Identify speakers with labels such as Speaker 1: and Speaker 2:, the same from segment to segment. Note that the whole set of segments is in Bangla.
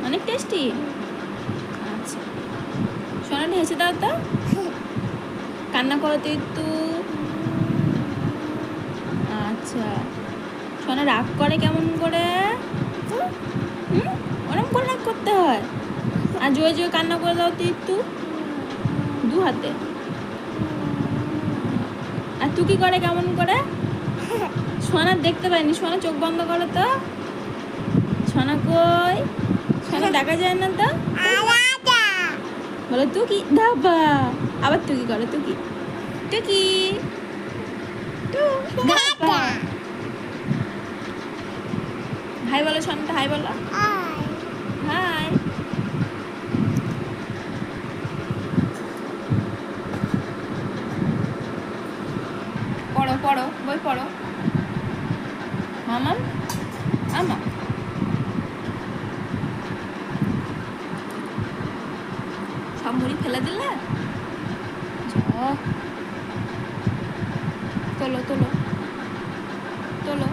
Speaker 1: অনেক টেস্টি। আচ্ছা সোনা ঢেসে দাও তো, কান্না করো তো একটু। আচ্ছা সোনা রাগ করে কেমন করে? ওরম করে রাগ করতে হয়? আর জোরে জোরে কান্না করে দাও তো একটু, দু হাতে। আর তুই কি করে কেমন করে? সোনা দেখতে পাইনি, সোনা চোখ বন্ধ করো তো। সোনা কই? সোনা দেখা যায় না তো। বলো তুই কি দাবা, আবার তুই কি করো? তুই কি তুই কি হাই বলো সোনাটা, হাই বলো। হাই। পড়ো পড়ো, বই পড়ো। মামা আমা সব মুড়ি ফেলে দিলে। তোলো তোলো তোলো।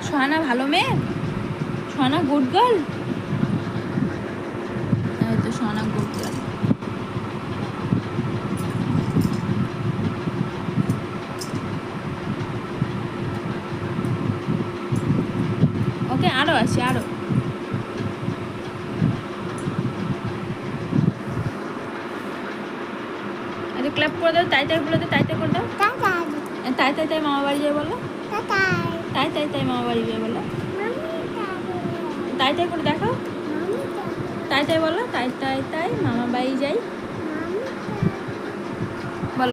Speaker 1: সোহানা ভালো মেয়ে, সোহানা গুড গার্ল। এই তো সোহানা গুড গার্ল। ওকে আরো আছে আরো। আচ্ছা ক্লাব করে দাও, তাই তাই বলে দাও, তাই তাই করে দাও। তাই তাই তাই মামা বাড়ি যাবে বলো। তাই তাই তাই মামা বাড়ি যাবে বলো। তাই তাই করে দেখো, তাই তাই বলো, তাই তাই তাই মামা বাড়ি যাই।